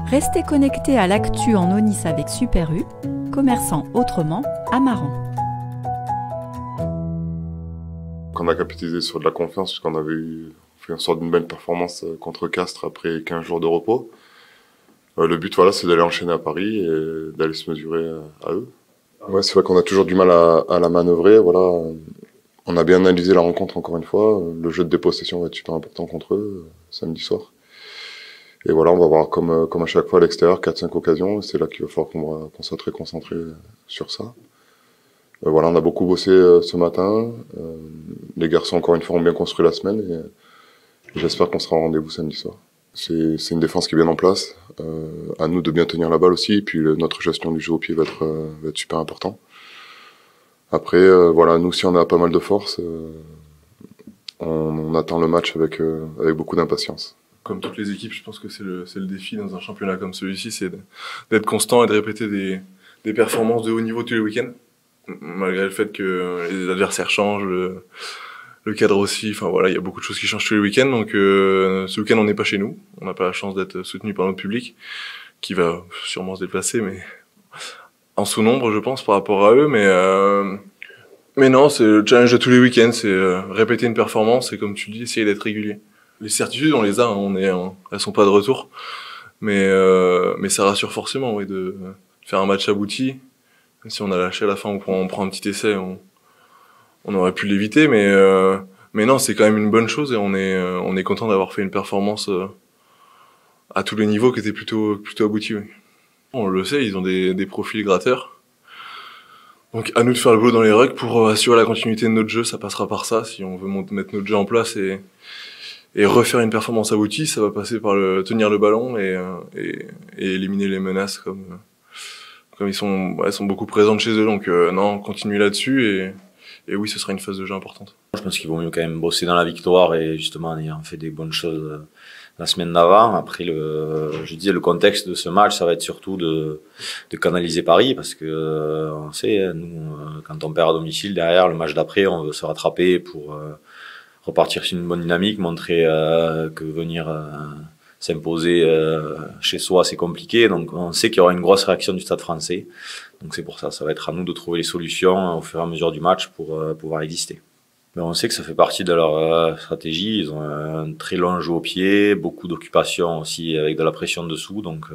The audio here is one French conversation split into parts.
Restez connectés à l'actu en Onis avec Super U, commerçant autrement à Maran. On a capitalisé sur de la confiance puisqu'on avait fait en sorte d'une belle performance contre Castres après 15 jours de repos. Le but, voilà, c'est d'aller enchaîner à Paris et d'aller se mesurer à eux. Ouais, c'est vrai qu'on a toujours du mal à la manœuvrer. Voilà. On a bien analysé la rencontre encore une fois. Le jeu de dépossession va être super important contre eux samedi soir. Et voilà, on va voir comme à chaque fois à l'extérieur 4-5 occasions. C'est là qu'il va falloir qu'on soit très concentré sur ça. Voilà, on a beaucoup bossé ce matin. Les garçons, encore une fois, ont bien construit la semaine et j'espère qu'on sera au rendez-vous samedi soir. C'est une défense qui est bien en place. À nous de bien tenir la balle aussi. Et puis notre gestion du jeu au pied va être super important. Après, voilà, nous aussi, on a pas mal de force. On attend le match avec beaucoup d'impatience. Comme toutes les équipes, je pense que c'est le défi dans un championnat comme celui-ci, c'est d'être constant et de répéter des performances de haut niveau tous les week-ends. Malgré le fait que les adversaires changent, le cadre aussi, enfin voilà, il y a beaucoup de choses qui changent tous les week-ends. Donc ce week-end, on n'est pas chez nous. On n'a pas la chance d'être soutenu par notre public, qui va sûrement se déplacer, mais en sous-nombre, je pense, par rapport à eux. Mais non, c'est le challenge de tous les week-ends, c'est répéter une performance et comme tu dis, essayer d'être régulier. Les certitudes, on les a, elles sont pas de retour, mais ça rassure forcément, oui, de faire un match abouti. Même si on a lâché à la fin, on prend un petit essai, on aurait pu l'éviter, mais non, c'est quand même une bonne chose et on est content d'avoir fait une performance à tous les niveaux qui était plutôt aboutie. Oui. On le sait, ils ont des profils gratteurs. Donc à nous de faire le boulot dans les rucks pour assurer la continuité de notre jeu, ça passera par ça. Si on veut mettre notre jeu en place et refaire une performance aboutie, ça va passer par tenir le ballon et éliminer les menaces comme ils sont beaucoup présentes chez eux. Donc non, on continue là-dessus et oui, ce sera une phase de jeu importante. Je pense qu'il vaut mieux quand même bosser dans la victoire et justement en ayant fait des bonnes choses la semaine d'avant. Après, je disais, le contexte de ce match, ça va être surtout de canaliser Paris parce que on sait, nous, quand on perd à domicile, derrière, le match d'après, on veut se rattraper pour repartir sur une bonne dynamique, montrer que venir s'imposer chez soi, c'est compliqué. Donc, on sait qu'il y aura une grosse réaction du Stade français. Donc, c'est pour ça, ça va être à nous de trouver les solutions au fur et à mesure du match pour pouvoir exister. Mais on sait que ça fait partie de leur stratégie. Ils ont un très long jeu au pied, beaucoup d'occupation aussi avec de la pression dessous. Donc,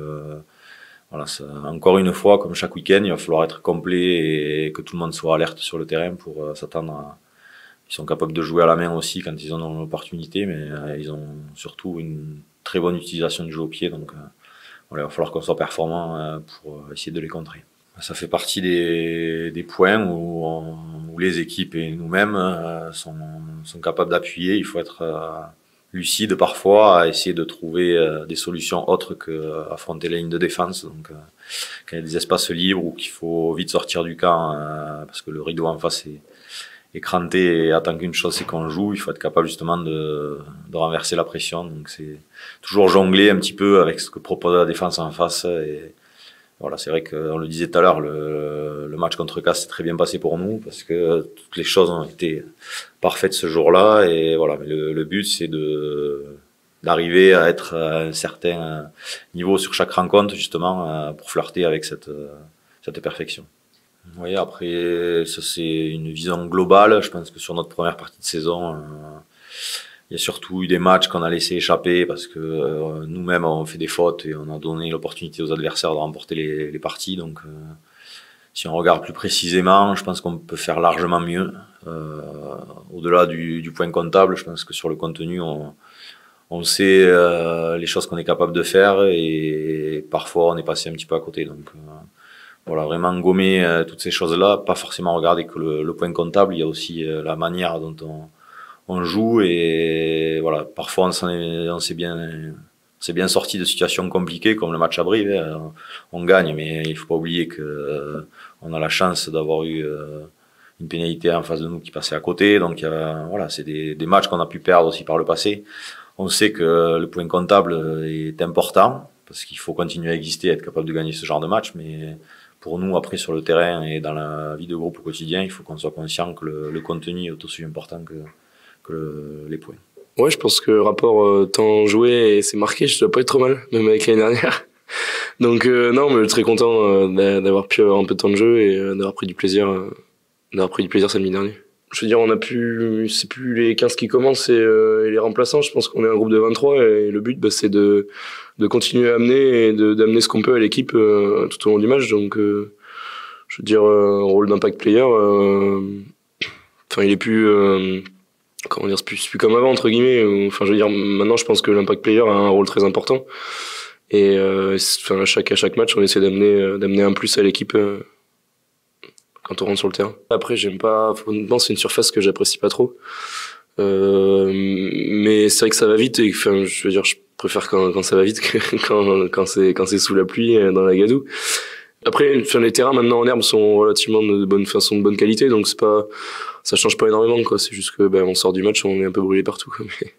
voilà, encore une fois, comme chaque week-end, il va falloir être complet et que tout le monde soit alerte sur le terrain pour s'attendre à... Ils sont capables de jouer à la main aussi quand ils en ont l'opportunité, mais ils ont surtout une très bonne utilisation du jeu au pied. Donc voilà, il va falloir qu'on soit performant pour essayer de les contrer. Ça fait partie des points où les équipes et nous-mêmes sont capables d'appuyer. Il faut être lucide parfois, à essayer de trouver des solutions autres qu'affronter la ligne de défense. Donc quand il y a des espaces libres ou qu'il faut vite sortir du camp parce que le rideau en face est cranté et attend qu'une chose, c'est qu'on joue. Il faut être capable justement de renverser la pression. Donc c'est toujours jongler un petit peu avec ce que propose la défense en face. Et voilà, c'est vrai qu'on le disait tout à l'heure, le match contre Castres s'est très bien passé pour nous parce que toutes les choses ont été parfaites ce jour-là. Et voilà, mais le but c'est d'arriver à être à un certain niveau sur chaque rencontre justement pour flirter avec cette perfection. Oui, après, ça c'est une vision globale. Je pense que sur notre première partie de saison, il y a surtout eu des matchs qu'on a laissé échapper parce que nous-mêmes on fait des fautes et on a donné l'opportunité aux adversaires de remporter les parties. Donc, si on regarde plus précisément, je pense qu'on peut faire largement mieux. Au-delà du point comptable, je pense que sur le contenu, on sait les choses qu'on est capable de faire et parfois on est passé un petit peu à côté. Donc, voilà, vraiment gommer toutes ces choses-là, pas forcément regarder que le point comptable, il y a aussi la manière dont on joue et voilà, parfois on s'est bien sorti de situations compliquées comme le match à Brive, on gagne, mais il faut pas oublier que on a la chance d'avoir eu une pénalité en face de nous qui passait à côté, donc voilà, c'est des matchs qu'on a pu perdre aussi par le passé. On sait que le point comptable est important parce qu'il faut continuer à exister, être capable de gagner ce genre de match, mais pour nous, après, sur le terrain et dans la vie de groupe au quotidien, il faut qu'on soit conscient que le contenu est aussi important que les points. Ouais, je pense que rapport temps joué, et c'est marqué, je dois pas être trop mal, même avec l'année dernière. Donc non, mais très content d'avoir pu avoir un peu de temps de jeu et d'avoir pris du plaisir samedi dernier. Je veux dire, c'est plus les 15 qui commencent et les remplaçants. Je pense qu'on est un groupe de 23 et le but, c'est de continuer à amener et d'amener ce qu'on peut à l'équipe tout au long du match. Donc, je veux dire, rôle d'impact player. Enfin, il est plus, comment dire, c'est plus comme avant entre guillemets. Enfin, je veux dire, maintenant, je pense que l'impact player a un rôle très important. Et enfin, à chaque match, on essaie d'amener un plus à l'équipe. Quand on rentre sur le terrain. Après, j'aime pas, honnêtement, c'est une surface que j'apprécie pas trop. Mais c'est vrai que ça va vite et enfin, je veux dire, je préfère quand ça va vite que quand c'est sous la pluie dans la gadoue. Après, enfin, les terrains maintenant en herbe sont relativement de bonne qualité, donc ça change pas énormément, quoi. C'est juste que, on sort du match, on est un peu brûlé partout, quoi. Mais...